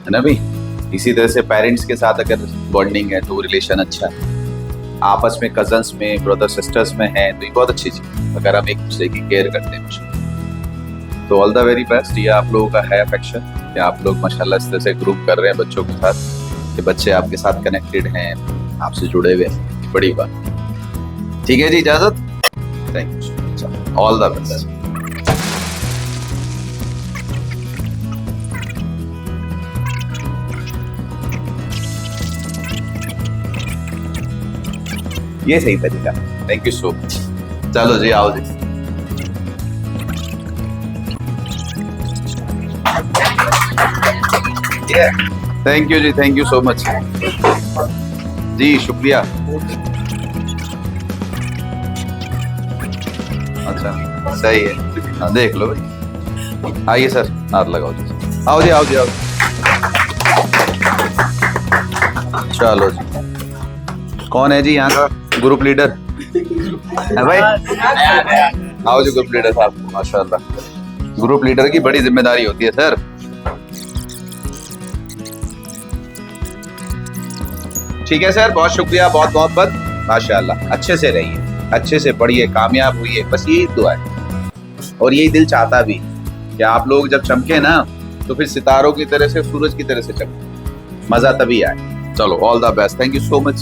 है ना भाई। इसी तरह से पेरेंट्स के साथ अगर बॉन्डिंग है तो रिलेशन अच्छा है, आपस में कजन्स में ब्रदर सिस्टर्स में है तो ये बहुत अच्छी चीज़, अगर हम एक दूसरे की केयर करते हैं। तो ऑल द वेरी बेस्ट। ये आप लोगों का है अफेक्शन कि आप लोग माशाल्लाह इस तरह से ग्रुप कर रहे हैं बच्चों के साथ, कि बच्चे आपके साथ कनेक्टेड हैं, आपसे जुड़े हुए हैं, बड़ी बात। ठीक है जी, इजाजत, thank you, all the best. ये सही तरीका, थैंक यू सो मच। चलो जी, आओ जी। थैंक यू जी, थैंक यू सो मच जी, शुक्रिया। अच्छा सही है, हाँ देख लो भाई। आइए सर, हाथ लगाओ जी, आओ जी, आओ जी, आओ। चलो जी, कौन है जी यहाँ का ग्रुप लीडर है भाई? आओ जी ग्रुप लीडर साहब, माशाल्लाह ग्रुप लीडर की बड़ी जिम्मेदारी होती है सर। ठीक है सर, बहुत शुक्रिया, बहुत मोहब्बत, माशाल्लाह। अच्छे से रहिए, अच्छे से पढ़िए, कामयाब हुई है, बस यही दुआ है और यही दिल चाहता भी कि आप लोग जब चमके ना तो फिर सितारों की तरह से, सूरज की तरह से चमके, मजा तभी आए। चलो all the best, thank you so much.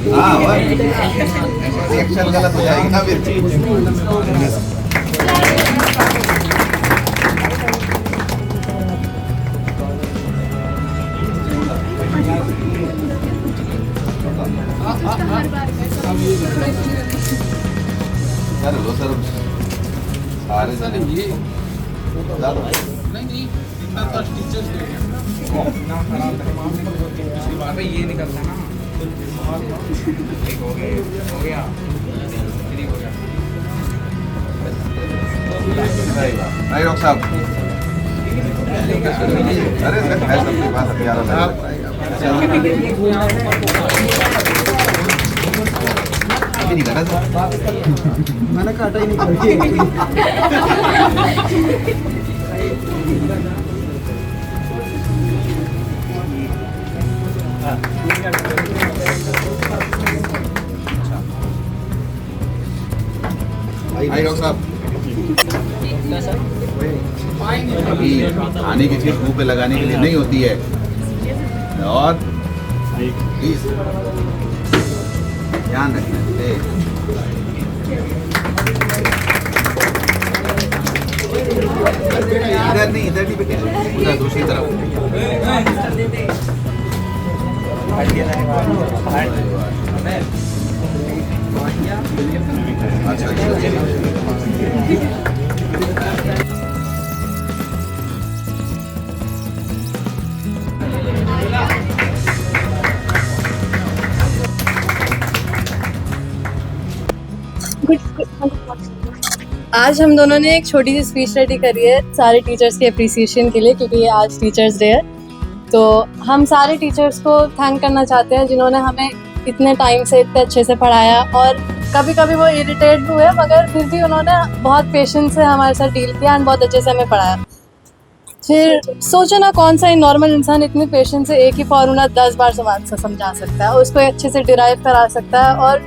हाँ, रिएक्शन गलत हो जाएगी ना फिर। सर लो सर, सारे जने ये नहीं इतना तो टीचर्स ये निकलता ना। हो गया नहीं डॉक्टर साहब, अरे सर है सबके पास हथियार नहीं करा था, मैंने काटा ही नहीं। डॉक्टर साहब, अभी खाने की चीज मुंह पे लगाने के लिए नहीं होती है, और प्लीज ध्यान रखना। इधर नहीं बेटे, उधर दूसरी तरफ। आज हम दोनों ने एक छोटी सी स्पीच रेडी करी है सारे टीचर्स के अप्रिसिएशन के लिए, क्योंकि ये आज टीचर्स डे है। तो हम सारे टीचर्स को थैंक करना चाहते हैं जिन्होंने हमें इतने टाइम से इतने अच्छे से पढ़ाया, और कभी कभी वो इरिटेट हुए मगर फिर भी उन्होंने बहुत पेशेंस से हमारे साथ डील किया एंड बहुत अच्छे से हमें पढ़ाया। फिर सोचो ना, कौन सा नॉर्मल इंसान इतनी पेशेंस से एक ही फॉर्मूला 10 बार समझा सकता है, उसको अच्छे से डिराइव करा सकता है, और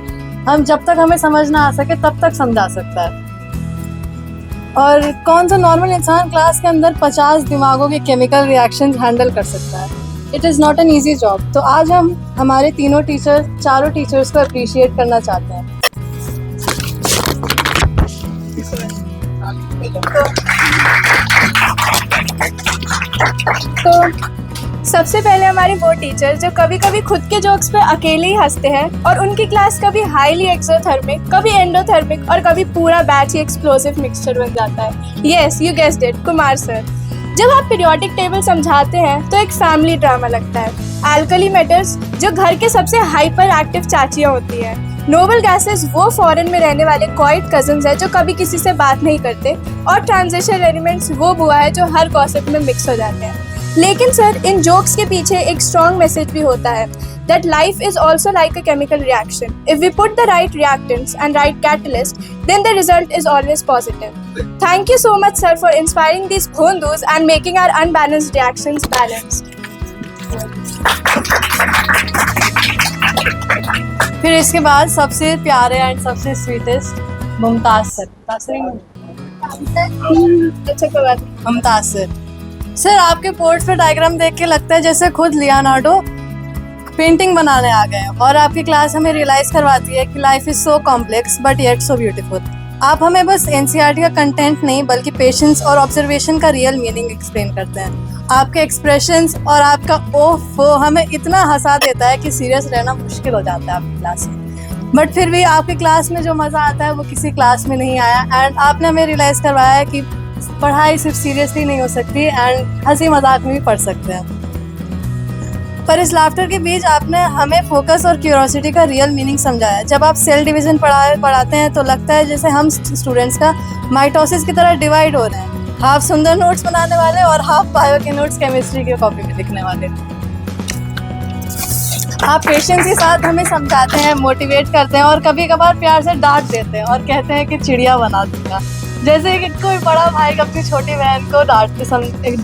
हम जब तक हमें समझ ना आ सके तब तक समझा सकता है। और कौन सा नॉर्मल इंसान क्लास के अंदर 50 दिमागों के केमिकल रिएक्शंस हैंडल कर सकता है। It is not an easy job. तो आज हम हमारे चारों टीचर्स को अप्रिशिएट करना चाहते हैं। तो सबसे पहले हमारे वो टीचर जो कभी कभी खुद के जोक्स पे अकेले ही हंसते हैं और उनकी क्लास कभी हाईली एक्सोथर्मिक, कभी एंडोथर्मिक और कभी पूरा बैच ही एक्सप्लोसिव मिक्सचर बन जाता है। Yes, you guessed it, Kumar sir. जब आप पीरियोडिक टेबल समझाते हैं तो एक फैमिली ड्रामा लगता है। एल्कली मेटल्स जो घर के सबसे हाइपर एक्टिव चाचियाँ होती हैं। नोबल गैसेस वो फॉरेन में रहने वाले क्वाइट कजन्स हैं जो कभी किसी से बात नहीं करते। और ट्रांजिशन एलिमेंट्स वो बुआ है जो हर गॉसिप में मिक्स हो जाते हैं। लेकिन सर, इन जोक्स के पीछे एक स्ट्रॉन्ग मैसेज भी होता है that life is also like a chemical reaction. If we put the right reactants and right catalyst, then the result is always positive. Thank you so much, sir, for inspiring these bhondus and making our unbalanced reactions balanced. फिर इसके बाद सबसे प्यारे and सबसे sweetest Mumtaz sir. Mumtaz sir, आपके port पे diagram देख के लगता है जैसे खुद लियोनार्डो पेंटिंग बनाने आ गए और आपकी क्लास हमें रियलाइज करवाती है कि life is so complex but yet so beautiful. आप हमें बस एनसीईआरटी का कंटेंट नहीं बल्कि पेशेंस और ऑब्जर्वेशन का रियल मीनिंग एक्सप्लेन करते हैं। आपके एक्सप्रेशंस और आपका ओफ वो हमें इतना हंसा देता है कि सीरियस रहना मुश्किल हो जाता है आपकी क्लास में। बट फिर भी आपकी क्लास में जो मज़ा आता है वो किसी क्लास में नहीं आया एंड आपने हमें रियलाइज़ करवाया है कि पढ़ाई सिर्फ सीरियसली नहीं हो सकती एंड हंसी मजाक में भी पढ़ सकते हैं। पर इस लाफ्टर के बीच आपने हमें फोकस और क्यूरोसिटी का रियल मीनिंग समझाया। जब आप सेल डिवीज़न पढ़ाते हैं तो लगता है जैसे हम स्टूडेंट्स का माइटोसिस की तरह डिवाइड हो रहे हैं, हाफ सुंदर नोट्स बनाने वाले और हाफ बायो के नोट्स केमिस्ट्री की कॉपी में लिखने वाले। आप पेशेंस के साथ हमें समझाते हैं, मोटिवेट करते हैं और कभी कभार प्यार से डांट देते हैं और कहते हैं कि चिड़िया बना दूंगा, जैसे कि कोई बड़ा भाई अपनी छोटी बहन को डांट के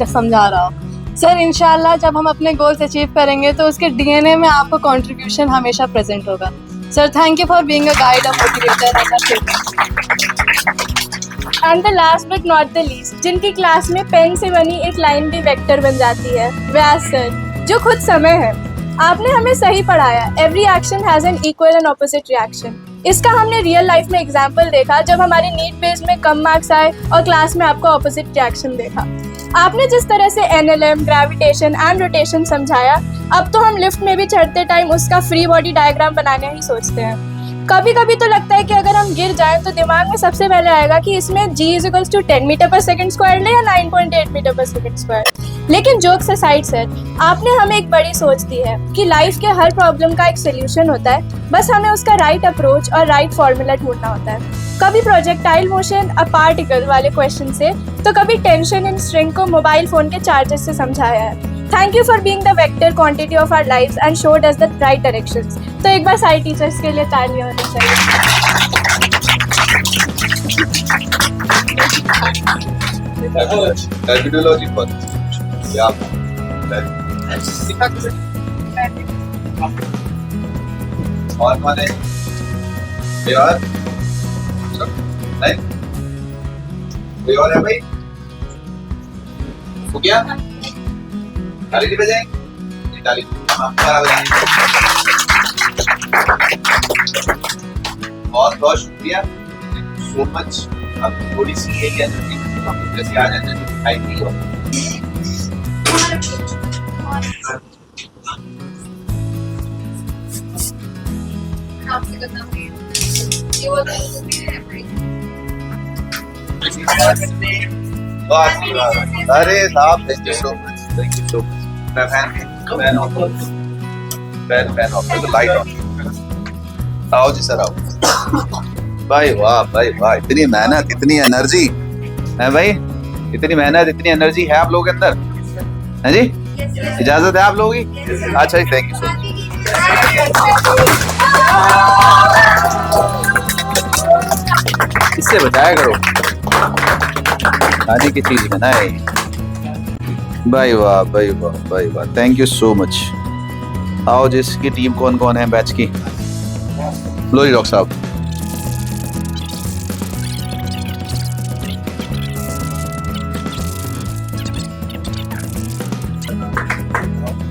समझा रहा हो। सर, इंशाल्लाह जब हम अपने गोल्स अचीव करेंगे तो उसके डीएनए में आपका कंट्रीब्यूशन हमेशा प्रेजेंट होगा। Sir, thank you for being a guide, a motivator and a friend. And the last but not the least, जिनकी क्लास में पेन से बनी एक लाइन भी वेक्टर बन जाती है, व्यास सर, जो खुद समय है। आपने हमें सही पढ़ाया। Every action has an equal and opposite reaction. इसका हमने रियल लाइफ में एग्जाम्पल देखा जब हमारे नीट बेस में कम मार्क्स आए और क्लास में आपको ऑपोजिट रिएक्शन देखा। आपने जिस तरह से एनएलएम, ग्रेविटेशन एंड रोटेशन समझाया, अब तो हम लिफ्ट में भी चढ़ते टाइम उसका फ्री बॉडी डायग्राम बनाने ही सोचते हैं। कभी कभी तो लगता है कि अगर हम गिर जाएं तो दिमाग में सबसे पहले आएगा कि इसमें g = 10 मीटर पर सेकंड स्क्वायर ले या 9.8 मीटर पर सेकंड स्क्वायर। लेकिन जोक्स असाइड सर, आपने हमें एक बड़ी सोच दी है कि लाइफ के हर प्रॉब्लम का एक सोल्यूशन होता है, बस हमें उसका राइट अप्रोच और राइट फॉर्मूला ढूंढना होता है। कभी प्रोजेक्टाइल मोशन अ पार्टिकल वाले क्वेश्चन से, तो कभी टेंशन इन स्ट्रिंग को मोबाइल फोन के चार्जर से समझाया है। Thank you for being the vector quantity of our lives and showed us the right directions. तो एक बार सारे टीचर्स के लिए तालियां होनी चाहिए। टर्मिनोलॉजी बहुत या और माने यार नहीं कोई और है भाई? हो गया? ताली नहीं बजाएंगे? ताली हमारा बजाएंगे। बहुत बहुत शुक्रिया, सो मच। अब थोड़ी सी यही एनर्जी हम जैसे आ जाते हैं दिखाई नहीं हो। अरे साहब, thank you so much, thank you so much. Fan of तो लाइट ऑफ। आओ जी सर, आओ। भाई वाह, भाई वाह, इतनी मेहनत, इतनी एनर्जी है भाई, इतनी मेहनत, इतनी एनर्जी है आप लोगों के अंदर, है जी? इजाजत है आप लोगों की? अच्छा जी, थैंक यू सो मच। इससे बताया करो, खाने की चीज बनाए। भाई वाह, भाई वाह, भाई वाह, थैंक यू सो मच। आओ जिसकी टीम कौन कौन है बैच की? लो जी डॉक्टर साहब।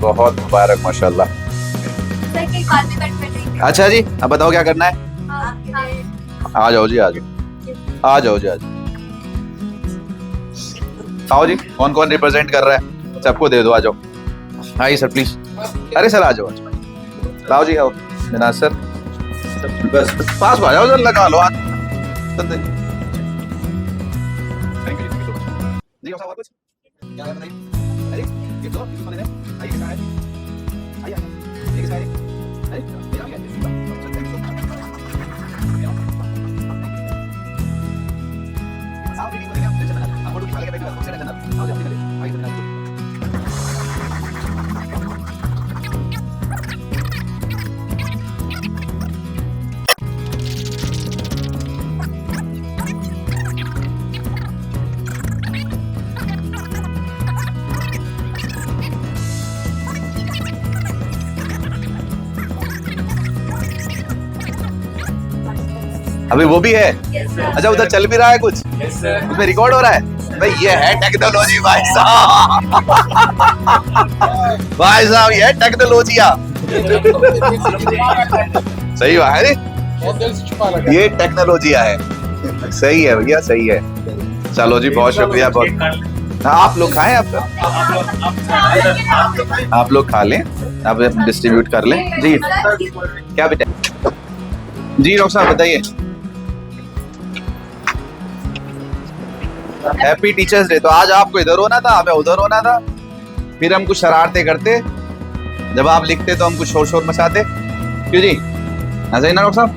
बहुत मुबारक, माशाल्लाह। अच्छा जी, अब बताओ क्या करना है? आ जाओ जी, आ जाओ, आ जाओ जी, आ जाओ। आओ जी, कौन कौन रिप्रेजेंट कर रहा है? सबको दे दो, आ जाओ। आइए सर प्लीज। अरे सर आ जाओ लाओ जी आओ जनाब सर बस पास आ जाओ सर लगा लो हाथ। थैंक यू सो मच जी और कुछ क्या है बताइए। अरे ये तो किस बने आइए सारे आइए एक सारे अरे ये आ गया थैंक यू आप भी नहीं बोलेंगे आप टेंशन ना आप फोटो खिंचा के बैठिए आप टेंशन ना आओ जल्दी करिए आइए सर अभी वो भी है अच्छा उधर चल भी रहा है कुछ उसमें रिकॉर्ड हो रहा है भाई ये है टेक्नोलॉजी भाई साहब ये है टेक्नोलॉजिया सही बात है ये टेक्नोलॉजिया है सही है भैया सही है चलो जी बहुत शुक्रिया बहुत हाँ आप लोग खाएं आप लोग खा लें आप डिस्ट्रीब्यूट कर लें जी क्या बेटा जी डॉक्टर साहब बताइए हैप्पी टीचर्स डे तो आज आपको इधर होना था हमें उधर होना था फिर हम कुछ शरारतें करते जब आप लिखते तो हम कुछ शोर शोर मचाते क्यों जी ऐसा ही ना डॉक्टर साहब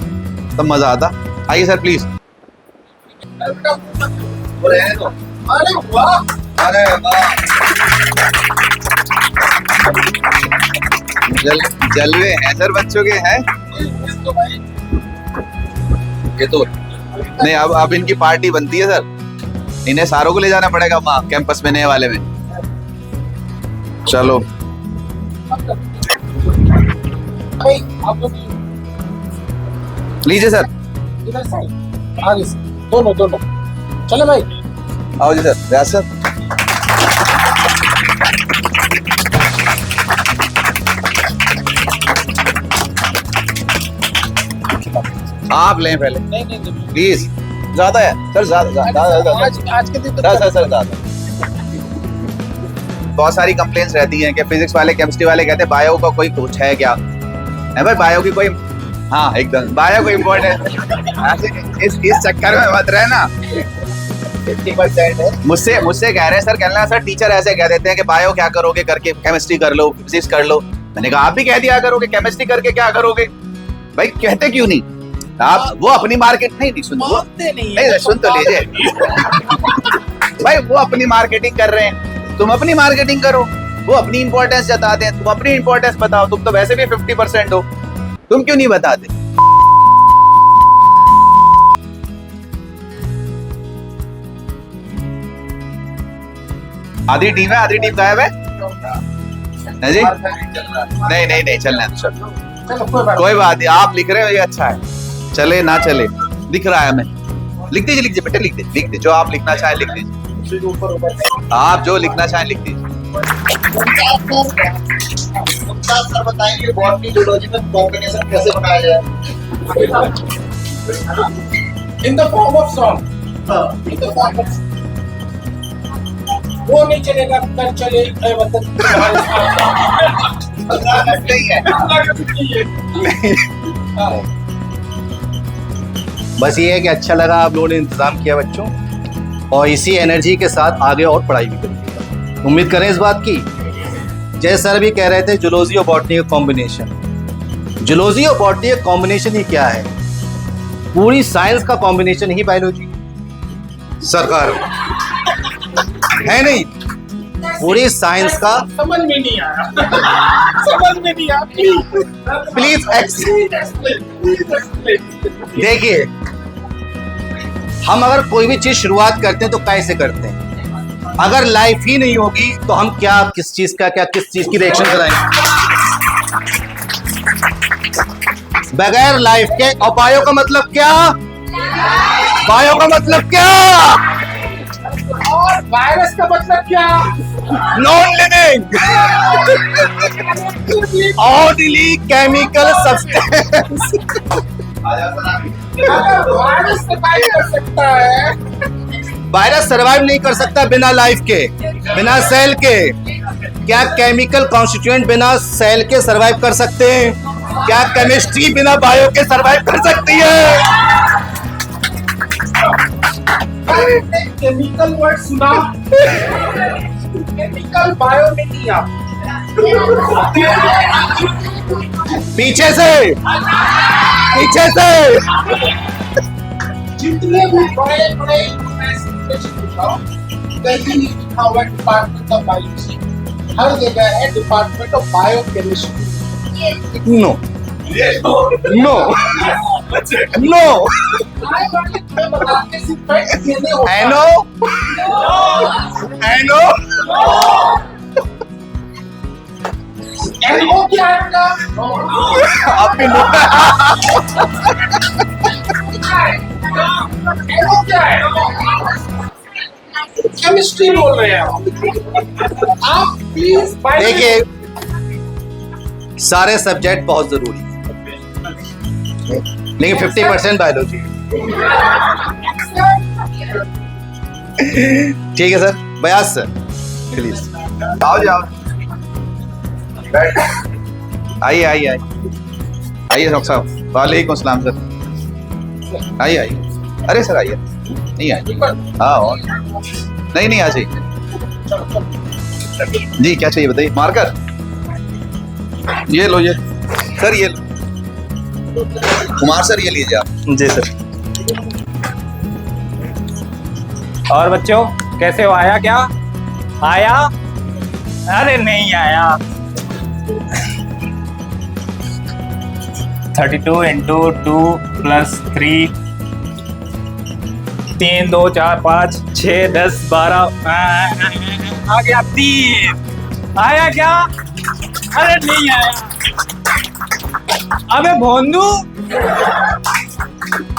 तब मजा आता आइए सर प्लीज जलवे हैं सर बच्चों के हैं ये तो नहीं अब इनकी पार्टी बनती है सर इन्हें सारों को ले जाना पड़ेगा वहाँ कैंपस में नए वाले में चलो लीजिए सर दोनों चले भाई आओ जी सर व्यास सर आप लें पहले प्लीज ज्यादा है सर ज्यादा आज के दिन सर ज्यादा बहुत सारी कंप्लेंट्स रहती हैं कि फिजिक्स वाले केमिस्ट्री वाले कहते हैं बायो का कोई कुछ है क्या है भाई बायो की कोई हाँ एकदम बायो को इम्पोर्टेंट इस चक्कर में मत रहना 50% मुझसे कह रहे हैं सर कहना सर टीचर ऐसे कह देते हैं कि बायो क्या करोगे करके केमिस्ट्री कर लो फिजिक्स कर लो मैंने कहा आप भी कह दिया करोगे केमिस्ट्री करके क्या करोगे भाई कहते क्यों नहीं आप वो अपनी मार्केट नहीं सुन नहीं सुन तो लीजिए भाई वो अपनी मार्केटिंग कर रहे हैं तुम अपनी मार्केटिंग करो वो अपनी इंपॉर्टेंस जताते हैं तुम अपनी इंपॉर्टेंस बताओ तुम तो वैसे भी 50% हो तुम क्यों नहीं बताते आधी टीम है आधी टीम गायब है जी नहीं चलना है चलो कोई बात नहीं आप लिख रहे हो ये अच्छा है चले ना चले दिख रहा है हमें लिख दीजिए बेटे लिख दीजिए जो आप लिखना चाहें लिख दीजिए आप जो लिखना चाहें लिख दीजिए सर बताएंगे बॉटनी जूलॉजी में कॉम्बिनेशन कैसे बनाया जाए in the form of song in the form of वो नहीं चलेगा कल चले बस ये है कि अच्छा लगा आप लोगों ने इंतजाम किया बच्चों और इसी एनर्जी के साथ आगे और पढ़ाई भी करेंगे उम्मीद करें इस बात की जय सर भी कह रहे थे जूलॉजी और बॉटनी का कॉम्बिनेशन जूलॉजी और बॉटनी का कॉम्बिनेशन ही क्या है पूरी साइंस का कॉम्बिनेशन ही बायोलॉजी सरकार है नहीं पूरी साइंस का समझ में नहीं आया प्लीज देखिए हम अगर कोई भी चीज शुरुआत करते हैं तो कैसे करते हैं अगर लाइफ ही नहीं होगी तो हम किस चीज की रिएक्शन कराएंगे बगैर लाइफ के और बायो का मतलब क्या बायो का मतलब क्या और वायरस का मतलब क्या non living only chemical substance virus survive कर सकता है वायरस सरवाइव नहीं कर सकता बिना लाइफ के, बिना सेल के। क्या केमिकल कॉन्स्टिट्यूएंट बिना सेल के सरवाइव कर सकते हैं? क्या केमिस्ट्री बिना बायो के सरवाइव कर सकती है? केमिकल वर्ड सुना, केमिकल बायो में नहीं आप। पीछे से, पीछे से। जितने भी बड़े बड़े यूनिवर्सिटी उठाओ, कहीं नहीं लिखा हुआ डिपार्टमेंट ऑफ बायोलॉजी, हर जगह है department of biochemistry. No no no, बताते सिर्फ फैक्ट देने होता है। एनो एनो एनो क्या है इनका? आपके एनो क्या है? केमिस्ट्री बोल रहे हैं आप प्लीज। देखिए, सारे सब्जेक्ट बहुत जरूरी है, लेकिन 50% बायोलॉजी। ठीक है सर, बयास सर प्लीज आओ, जाओ आइए आइए आइए आइए डॉक्टर साहब। वालेकुम अस्सलाम सर, आइए आइए। अरे सर आइए, नहीं आइए। हाँ और नहीं नहीं आ जाइए जी। क्या चाहिए बताइए? मार्कर ये लो, ये सर ये लो। कुमार सर ये लीजिए आप। जी सर। और बच्चों कैसे हो? आया क्या? आया? अरे नहीं आया। 32 इंटू 2 प्लस 3, 3 2 4 5 6 10 12 आ गया 3। आया क्या? अरे नहीं आया। अबे भोंदू।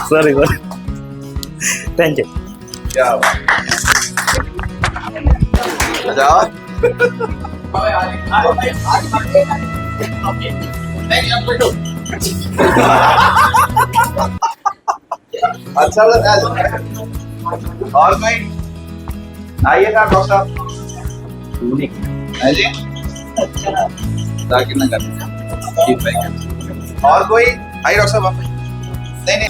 Sorry sir, thank you. क्या जाओ। अच्छा लगा। और कोई आइएगा डॉक्टर साहब। जी ताकि ना कर। और कोई आइए डॉक्टर साहब आप। नहीं नहीं